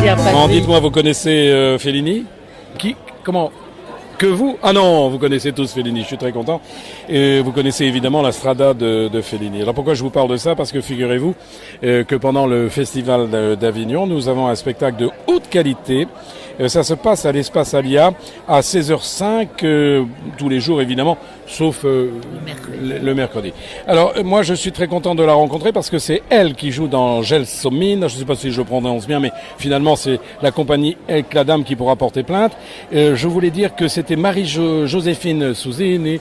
cher Patrick. Bon, dites-moi, vous connaissez Fellini? Qui? Comment? Que vous? Ah non, vous connaissez tous Fellini, je suis très content. Et vous connaissez évidemment la Strada de Fellini. Alors pourquoi je vous parle de ça? Parce que figurez-vous que pendant le Festival d'Avignon, nous avons un spectacle de haute qualité. Ça se passe à l'Espace Alia à 16h05 tous les jours évidemment, sauf le mercredi. Alors moi je suis très content de la rencontrer parce que c'est elle qui joue dans Gelsomine. Je ne sais pas si je prononce bien, mais finalement c'est la compagnie El Cladam qui pourra porter plainte. Je voulais dire que c'était Marie-Joséphine Souzini,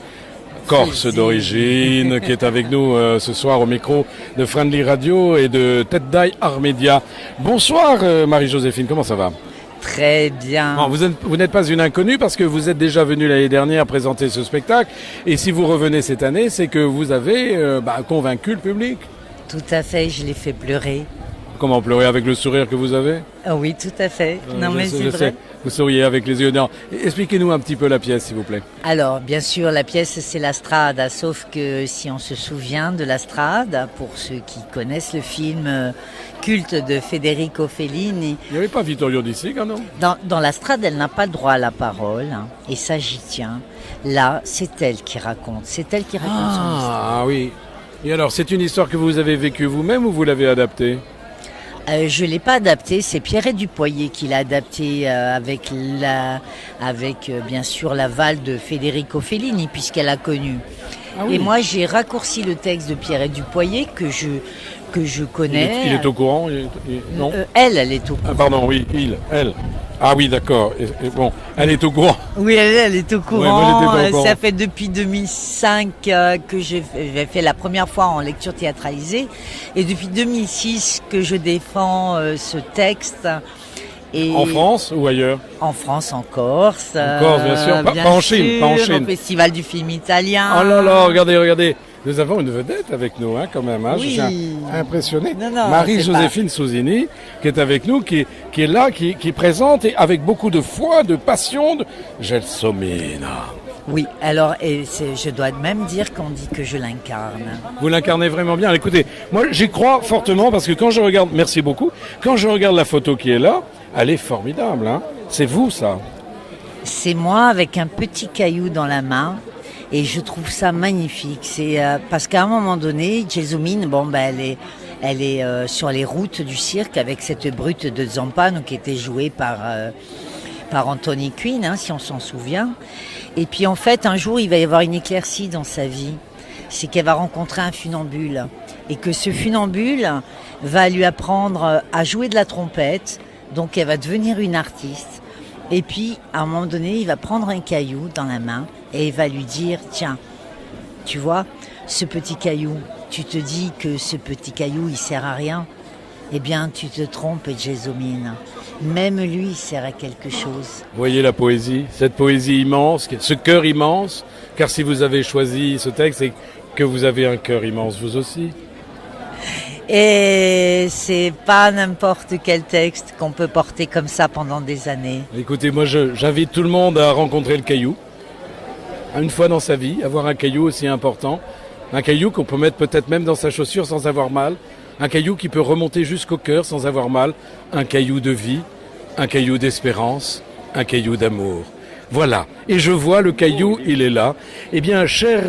Corse d'origine, qui est avec nous ce soir au micro de Friendly Radio et de Tête d'Aille Armédia. Bonsoir Marie-Joséphine, comment ça va? Très bien. Bon, vous n'êtes pas une inconnue parce que vous êtes déjà venue l'année dernière présenter ce spectacle. Et si vous revenez cette année, c'est que vous avez convaincu le public. Tout à fait, je l'ai fait pleurer. Comment pleurer avec le sourire que vous avez? Oui, tout à fait. Non, mais c'est vrai. Vous souriez avec les yeux. Non. Expliquez-nous un petit peu la pièce, s'il vous plaît. Alors, bien sûr, la pièce, c'est la Strada, sauf que si on se souvient de la Strada, pour ceux qui connaissent le film culte de Federico Fellini... Il n'y avait pas Vittorio De Sica, non? Dans la Strada, elle n'a pas le droit à la parole, hein, et ça, j'y tiens. Là, c'est elle qui raconte. C'est elle qui raconte son histoire. Ah oui. Et alors, c'est une histoire que vous avez vécue vous-même ou vous l'avez adaptée? Je ne l'ai pas adapté, c'est Pierrette Dupoyer qui l'a adapté avec bien sûr l'aval de Federico Fellini puisqu'elle a connu. Ah oui. Et moi j'ai raccourci le texte de Pierrette Dupoyer que je connais. Il est au courant non Elle est au courant. Ah, pardon, oui, elle. Ah oui, d'accord. Bon, elle est au courant. Oui, elle est au courant. Ouais, moi, j'étais pas au courant. Ça fait depuis 2005 que j'ai fait la première fois en lecture théâtralisée. Et depuis 2006 que je défends ce texte. Et en France ou ailleurs? En France, en Corse. En Corse, bien sûr. Pas en Chine, pas en Chine. Au Festival du film italien. Oh là là, regardez. Nous avons une vedette avec nous, quand même. Oui. Je suis impressionné. Non, Marie-Joséphine Souzini, qui est avec nous, qui est là, qui présente et avec beaucoup de foi, de passion, de Gelsomina. Oui, alors, je dois même dire qu'on dit que je l'incarne. Vous l'incarnez vraiment bien. Écoutez, moi, j'y crois fortement parce que quand je regarde, merci beaucoup, quand je regarde la photo qui est là, elle est formidable. Hein. C'est vous, ça? C'est moi avec un petit caillou dans la main. Et je trouve ça magnifique. C'est parce qu'à un moment donné, Gelsomine, elle est sur les routes du cirque avec cette brute de Zampano qui était jouée par Anthony Quinn, hein, si on s'en souvient. Et puis en fait, un jour, il va y avoir une éclaircie dans sa vie. C'est qu'elle va rencontrer un funambule et que ce funambule va lui apprendre à jouer de la trompette. Donc, elle va devenir une artiste. Et puis, à un moment donné, il va prendre un caillou dans la main et il va lui dire, tiens, tu vois, ce petit caillou, tu te dis que ce petit caillou, il sert à rien. Eh bien, tu te trompes, Gelsomine. Même lui, il sert à quelque chose. Vous voyez la poésie, cette poésie immense, ce cœur immense, car si vous avez choisi ce texte, c'est que vous avez un cœur immense, vous aussi. Et c'est pas n'importe quel texte qu'on peut porter comme ça pendant des années. Écoutez, moi j'invite tout le monde à rencontrer le caillou. Une fois dans sa vie, avoir un caillou aussi important. Un caillou qu'on peut mettre peut-être même dans sa chaussure sans avoir mal. Un caillou qui peut remonter jusqu'au cœur sans avoir mal. Un caillou de vie, un caillou d'espérance, un caillou d'amour. Voilà. Et je vois le caillou, il est là. Eh bien, chère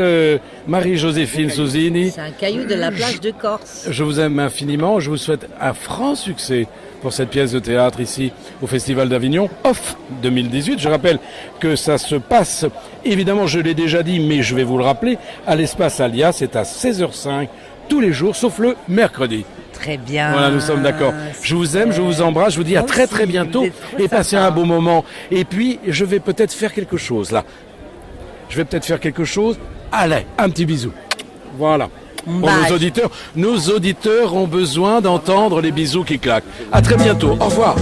Marie-Joséphine Souzini. C'est un caillou de la plage de Corse. Je vous aime infiniment. Je vous souhaite un franc succès pour cette pièce de théâtre ici au Festival d'Avignon, Off 2018. Je rappelle que ça se passe, évidemment, je l'ai déjà dit, mais je vais vous le rappeler, à l'Espace Alia. C'est à 16h05 tous les jours, sauf le mercredi. Très bien. Voilà, nous sommes d'accord. Je vous aime, je vous embrasse, je vous dis à très très bientôt et passez un beau moment. Et puis, je vais peut-être faire quelque chose là. Je vais peut-être faire quelque chose. Allez, un petit bisou. Voilà. Pour nos auditeurs ont besoin d'entendre les bisous qui claquent. À très bientôt. Au revoir.